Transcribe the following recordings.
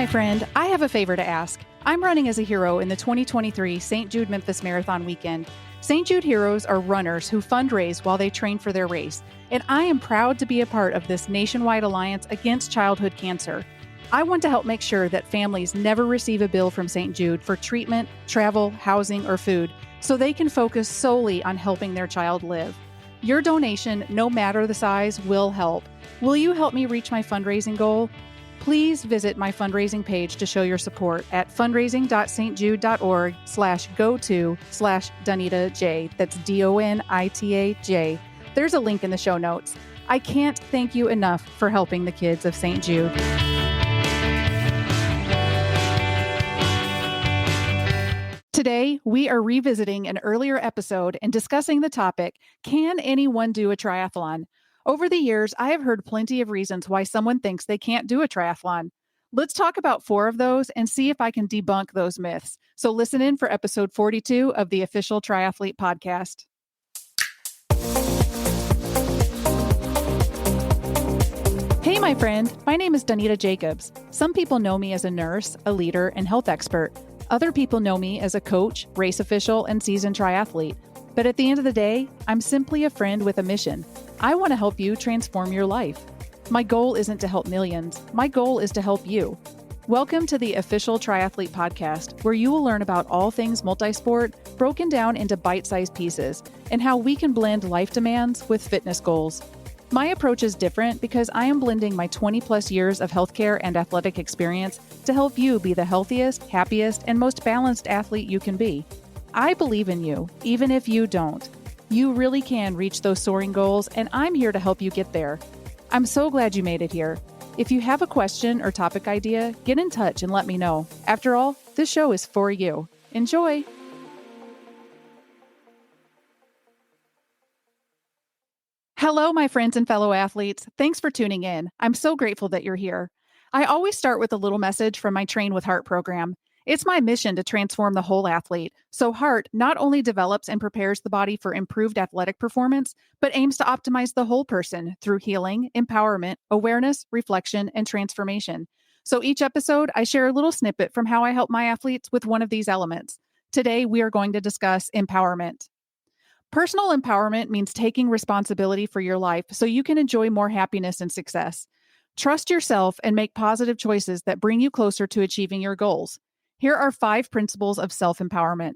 my friend, I have a favor to ask. I'm running as a hero in the 2023 St. Jude Memphis Marathon weekend. St. Jude heroes are runners who fundraise while they train for their race, and I am proud to be a part of this nationwide alliance against childhood cancer. I want to help make sure that families never receive a bill from St. Jude for treatment, travel, housing, or food, so they can focus solely on helping their child live. Your donation, no matter the size, will help. Will you help me reach my fundraising goal? Please visit my fundraising page to show your support at fundraising.stjude.org/go-to/DonitaJ. That's DONITAJ. There's a link in the show notes. I can't thank you enough for helping the kids of St. Jude. Today, we are revisiting an earlier episode and discussing the topic, can anyone do a triathlon? Over the years, I have heard plenty of reasons why someone thinks they can't do a triathlon. Let's talk about 4 of those and see if I can debunk those myths. So listen in for episode 42 of the Official Triathlete Podcast. Hey, my friend. My name is Donita Jacobs. Some people know me as a nurse, a leader, and health expert. Other people know me as a coach, race official, and seasoned triathlete. But at the end of the day, I'm simply a friend with a mission. I want to help you transform your life. My goal isn't to help millions. My goal is to help you. Welcome to the Official Triathlete Podcast, where you will learn about all things multisport, broken down into bite-sized pieces, and how we can blend life demands with fitness goals. My approach is different because I am blending my 20-plus years of healthcare and athletic experience to help you be the healthiest, happiest, and most balanced athlete you can be. I believe in you, even if you don't. You really can reach those soaring goals, and I'm here to help you get there. I'm so glad you made it here. If you have a question or topic idea, get in touch and let me know. After all, this show is for you. Enjoy! Hello, my friends and fellow athletes. Thanks for tuning in. I'm so grateful that you're here. I always start with a little message from my Train with Heart program. It's my mission to transform the whole athlete. So Heart not only develops and prepares the body for improved athletic performance, but aims to optimize the whole person through healing, empowerment, awareness, reflection, and transformation. So each episode, I share a little snippet from how I help my athletes with one of these elements. Today, we are going to discuss empowerment. Personal empowerment means taking responsibility for your life so you can enjoy more happiness and success. Trust yourself and make positive choices that bring you closer to achieving your goals. Here are 5 principles of self-empowerment.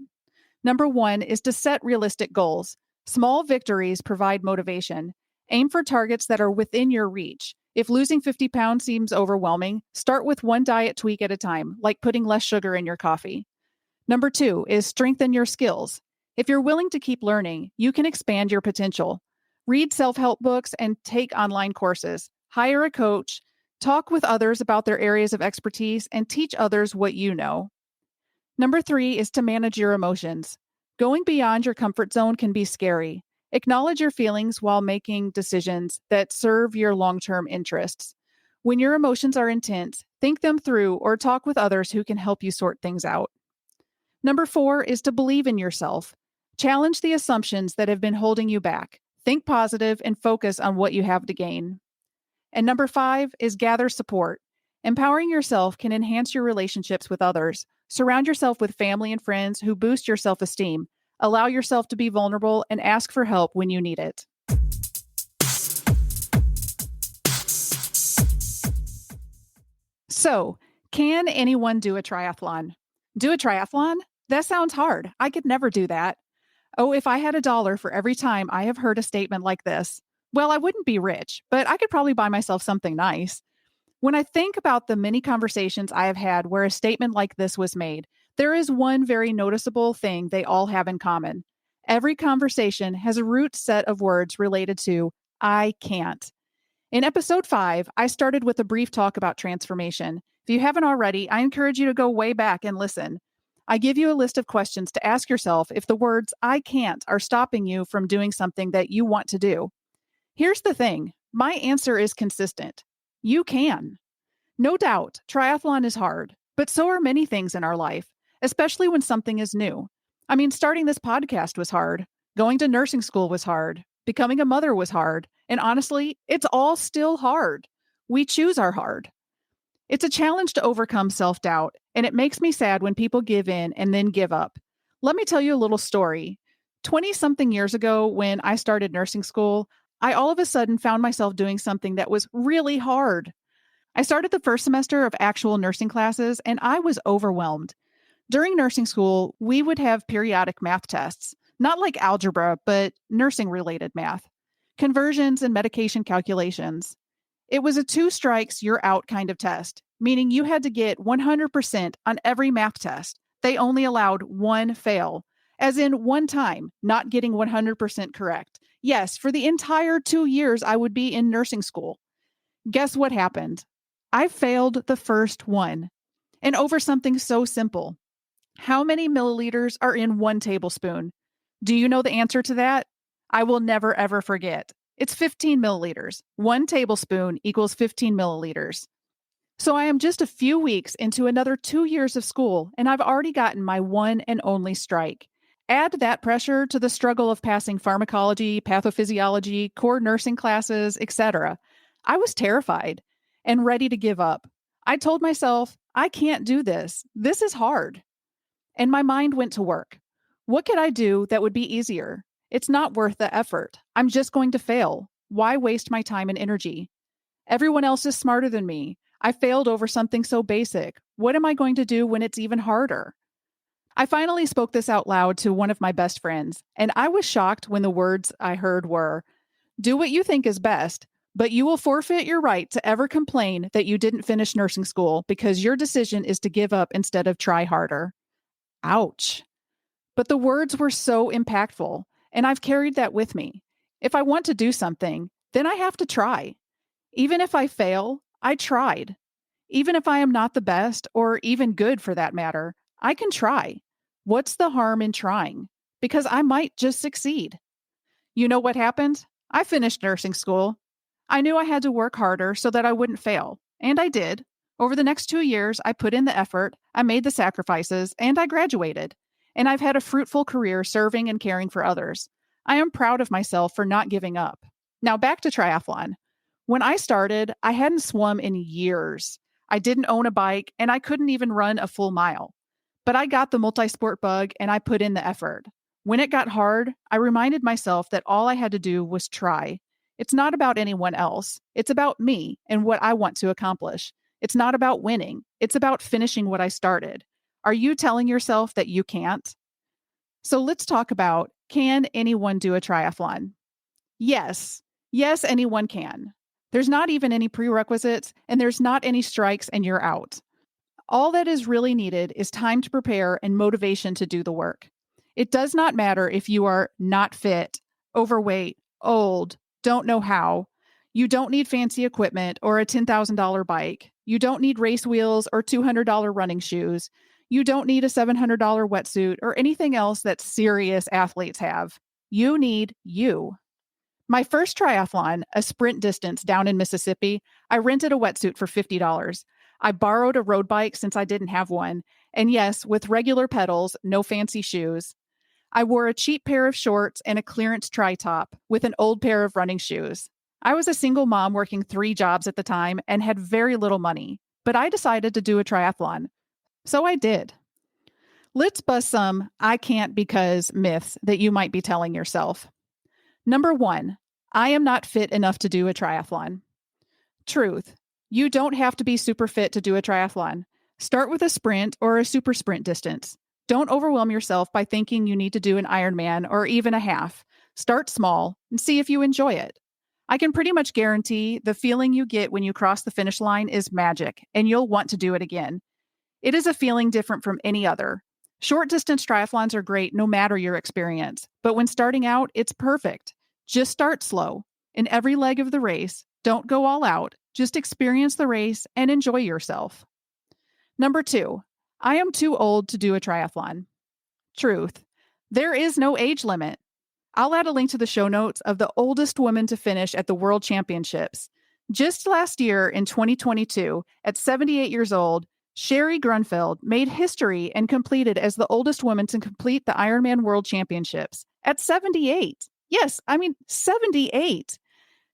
Number 1 is to set realistic goals. Small victories provide motivation. Aim for targets that are within your reach. If losing 50 pounds seems overwhelming, start with one diet tweak at a time, like putting less sugar in your coffee. Number 2 is strengthen your skills. If you're willing to keep learning, you can expand your potential. Read self-help books and take online courses. Hire a coach. Talk with others about their areas of expertise and teach others what you know. Number 3 is to manage your emotions. Going beyond your comfort zone can be scary. Acknowledge your feelings while making decisions that serve your long-term interests. When your emotions are intense, think them through or talk with others who can help you sort things out. Number 4 is to believe in yourself. Challenge the assumptions that have been holding you back. Think positive and focus on what you have to gain. And number 5 is gather support. Empowering yourself can enhance your relationships with others. Surround yourself with family and friends who boost your self-esteem. Allow yourself to be vulnerable and ask for help when you need it. So, can anyone do a triathlon? Do a triathlon? That sounds hard. I could never do that. Oh, if I had $1 for every time I have heard a statement like this. Well, I wouldn't be rich, but I could probably buy myself something nice. When I think about the many conversations I have had where a statement like this was made, there is one very noticeable thing they all have in common. Every conversation has a root set of words related to, I can't. In episode 5, I started with a brief talk about transformation. If you haven't already, I encourage you to go way back and listen. I give you a list of questions to ask yourself if the words I can't are stopping you from doing something that you want to do. Here's the thing. My answer is consistent. You can. No doubt, triathlon is hard, but so are many things in our life, especially when something is new. I mean, starting this podcast was hard. Going to nursing school was hard. Becoming a mother was hard. And honestly, it's all still hard. We choose our hard. It's a challenge to overcome self doubt, and it makes me sad when people give in and then give up. Let me tell you a little story. 20 something years ago, when I started nursing school, I all of a sudden found myself doing something that was really hard. I started the first semester of actual nursing classes, and I was overwhelmed. During nursing school, we would have periodic math tests, not like algebra, but nursing related math, conversions and medication calculations. It was a two strikes, you're out kind of test, meaning you had to get 100% on every math test. They only allowed one fail, as in one time, not getting 100% correct. Yes, for the entire 2 years I would be in nursing school. Guess what happened? I failed the first one, and over something so simple. How many milliliters are in 1 tablespoon? Do you know the answer to that? I will never ever forget. It's 15 milliliters. 1 tablespoon equals 15 milliliters. So I am just a few weeks into another 2 years of school, and I've already gotten my one and only strike. Add that pressure to the struggle of passing pharmacology, pathophysiology, core nursing classes, etc. I was terrified and ready to give up. I told myself, I can't do this. This is hard. And my mind went to work. What could I do that would be easier? It's not worth the effort. I'm just going to fail. Why waste my time and energy? Everyone else is smarter than me. I failed over something so basic. What am I going to do when it's even harder? I finally spoke this out loud to one of my best friends, and I was shocked when the words I heard were, "Do what you think is best, but you will forfeit your right to ever complain that you didn't finish nursing school because your decision is to give up instead of try harder." Ouch. But the words were so impactful, and I've carried that with me. If I want to do something, then I have to try. Even if I fail, I tried. Even if I am not the best, or even good for that matter, I can try. What's the harm in trying? Because I might just succeed. You know what happened? I finished nursing school. I knew I had to work harder so that I wouldn't fail, and I did. Over the next 2 years, I put in the effort, I made the sacrifices, and I graduated. And I've had a fruitful career serving and caring for others. I am proud of myself for not giving up. Now back to triathlon. When I started, I hadn't swum in years. I didn't own a bike, and I couldn't even run a full mile. But I got the multisport bug, and I put in the effort. When it got hard, I reminded myself that all I had to do was try. It's not about anyone else. It's about me and what I want to accomplish. It's not about winning. It's about finishing what I started. Are you telling yourself that you can't? So let's talk about, can anyone do a triathlon? Yes. Yes, anyone can. There's not even any prerequisites, and there's not any strikes, and you're out. All that is really needed is time to prepare and motivation to do the work. It does not matter if you are not fit, overweight, old, don't know how. You don't need fancy equipment or a $10,000 bike. You don't need race wheels or $200 running shoes. You don't need a $700 wetsuit or anything else that serious athletes have. You need you. My first triathlon, a sprint distance down in Mississippi, I rented a wetsuit for $50. I borrowed a road bike since I didn't have one. And yes, with regular pedals, no fancy shoes. I wore a cheap pair of shorts and a clearance tri-top with an old pair of running shoes. I was a single mom working 3 jobs at the time and had very little money, but I decided to do a triathlon. So I did. Let's bust some "I can't because" myths that you might be telling yourself. Number 1, I am not fit enough to do a triathlon. Truth. You don't have to be super fit to do a triathlon. Start with a sprint or a super sprint distance. Don't overwhelm yourself by thinking you need to do an Ironman or even a half. Start small and see if you enjoy it. I can pretty much guarantee the feeling you get when you cross the finish line is magic, and you'll want to do it again. It is a feeling different from any other. Short distance triathlons are great no matter your experience, but when starting out, it's perfect. Just start slow. In every leg of the race, don't go all out. Just experience the race and enjoy yourself. Number 2, I am too old to do a triathlon. Truth. There is no age limit. I'll add a link to the show notes of the oldest woman to finish at the World Championships. Just last year in 2022, at 78 years old, Sherry Grunfeld made history and completed as the oldest woman to complete the Ironman World Championships at 78. Yes, I mean 78.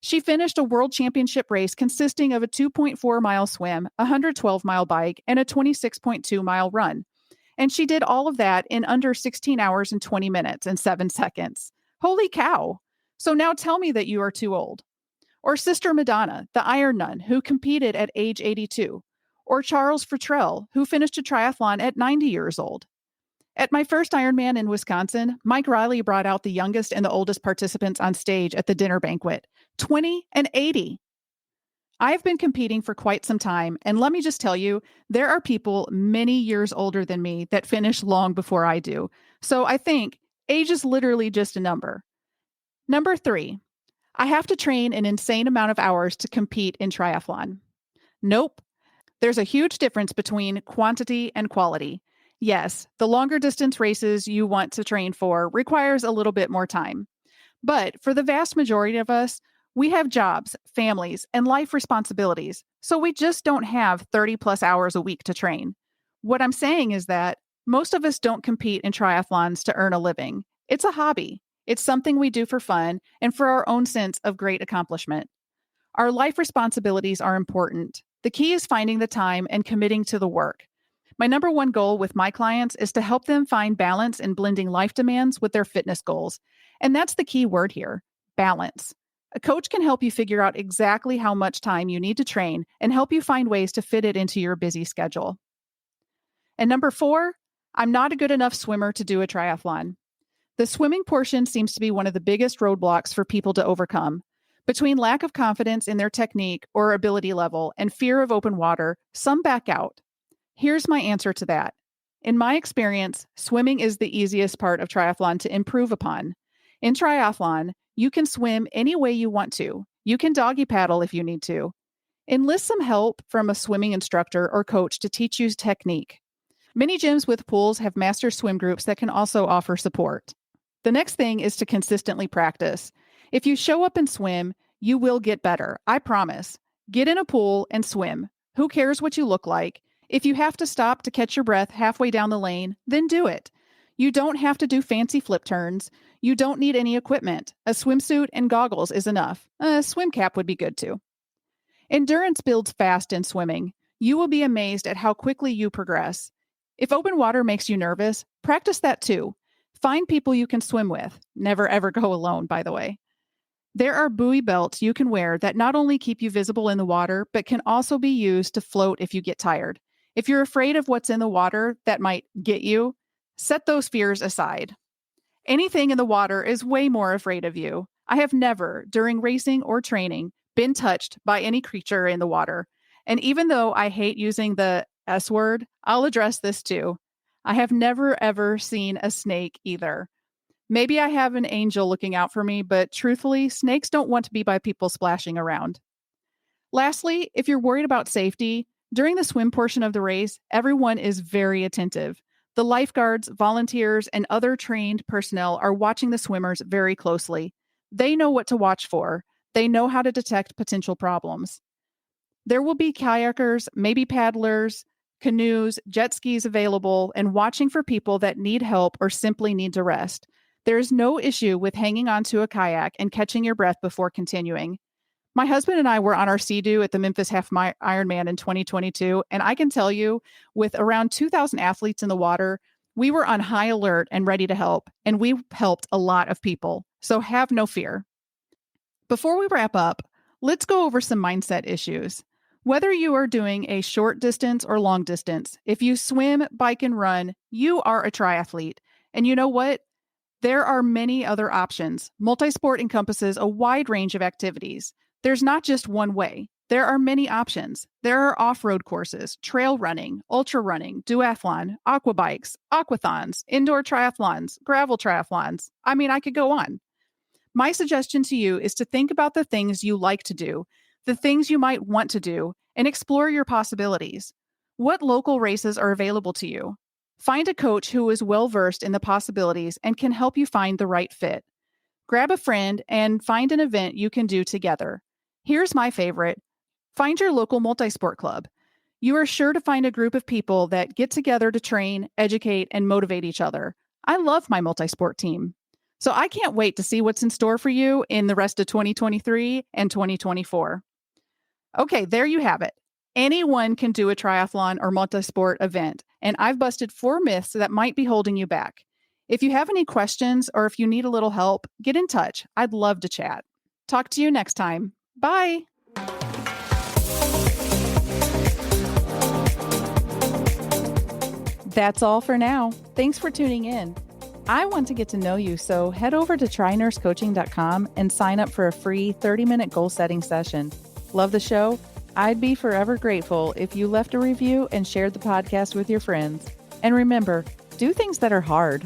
She finished a world championship race consisting of a 2.4-mile swim, a 112-mile bike, and a 26.2-mile run. And she did all of that in under 16 hours and 20 minutes and 7 seconds. Holy cow. So now tell me that you are too old. Or Sister Madonna, the Iron Nun, who competed at age 82. Or Charles Futrell, who finished a triathlon at 90 years old. At my first Ironman in Wisconsin, Mike Riley brought out the youngest and the oldest participants on stage at the dinner banquet, 20 and 80. I've been competing for quite some time, and let me just tell you, there are people many years older than me that finish long before I do. So I think age is literally just a number. Number 3, I have to train an insane amount of hours to compete in triathlon. Nope. There's a huge difference between quantity and quality. Yes, the longer distance races you want to train for requires a little bit more time. But for the vast majority of us, we have jobs, families, and life responsibilities, so we just don't have 30 plus hours a week to train. What I'm saying is that most of us don't compete in triathlons to earn a living. It's a hobby. It's something we do for fun and for our own sense of great accomplishment. Our life responsibilities are important. The key is finding the time and committing to the work. My number one goal with my clients is to help them find balance in blending life demands with their fitness goals. And that's the key word here, balance. A coach can help you figure out exactly how much time you need to train and help you find ways to fit it into your busy schedule. And number 4, I'm not a good enough swimmer to do a triathlon. The swimming portion seems to be one of the biggest roadblocks for people to overcome. Between lack of confidence in their technique or ability level and fear of open water, some back out. Here's my answer to that. In my experience, swimming is the easiest part of triathlon to improve upon. In triathlon, you can swim any way you want to. You can doggy paddle if you need to. Enlist some help from a swimming instructor or coach to teach you technique. Many gyms with pools have master swim groups that can also offer support. The next thing is to consistently practice. If you show up and swim, you will get better. I promise. Get in a pool and swim. Who cares what you look like? If you have to stop to catch your breath halfway down the lane, then do it. You don't have to do fancy flip turns. You don't need any equipment. A swimsuit and goggles is enough. A swim cap would be good too. Endurance builds fast in swimming. You will be amazed at how quickly you progress. If open water makes you nervous, practice that too. Find people you can swim with. Never ever go alone, by the way. There are buoy belts you can wear that not only keep you visible in the water, but can also be used to float if you get tired. If you're afraid of what's in the water that might get you, set those fears aside. Anything in the water is way more afraid of you. I have never, during racing or training, been touched by any creature in the water. And even though I hate using the S word, I'll address this too. I have never ever seen a snake either. Maybe I have an angel looking out for me, but truthfully, snakes don't want to be by people splashing around. Lastly, if you're worried about safety, during the swim portion of the race, everyone is very attentive. The lifeguards, volunteers, and other trained personnel are watching the swimmers very closely. They know what to watch for. They know how to detect potential problems. There will be kayakers, maybe paddlers, canoes, jet skis available, and watching for people that need help or simply need to rest. There is no issue with hanging onto a kayak and catching your breath before continuing. My husband and I were on our Sea-Doo at the Memphis Half Ironman in 2022, and I can tell you, with around 2,000 athletes in the water, we were on high alert and ready to help, and we helped a lot of people. So have no fear. Before we wrap up, let's go over some mindset issues. Whether you are doing a short distance or long distance, if you swim, bike, and run, you are a triathlete. And you know what? There are many other options. Multisport encompasses a wide range of activities. There's not just one way. There are many options. There are off-road courses, trail running, ultra running, duathlon, aqua bikes, aquathons, indoor triathlons, gravel triathlons. I mean, I could go on. My suggestion to you is to think about the things you like to do, the things you might want to do, and explore your possibilities. What local races are available to you? Find a coach who is well-versed in the possibilities and can help you find the right fit. Grab a friend and find an event you can do together. Here's my favorite. Find your local multisport club. You are sure to find a group of people that get together to train, educate, and motivate each other. I love my multisport team. So I can't wait to see what's in store for you in the rest of 2023 and 2024. Okay, there you have it. Anyone can do a triathlon or multisport event, and I've busted 4 myths that might be holding you back. If you have any questions or if you need a little help, get in touch. I'd love to chat. Talk to you next time. Bye. That's all for now. Thanks for tuning in. I want to get to know you, so head over to trynursecoaching.com and sign up for a free 30-minute goal setting session. Love the show? I'd be forever grateful if you left a review and shared the podcast with your friends. And remember, do things that are hard.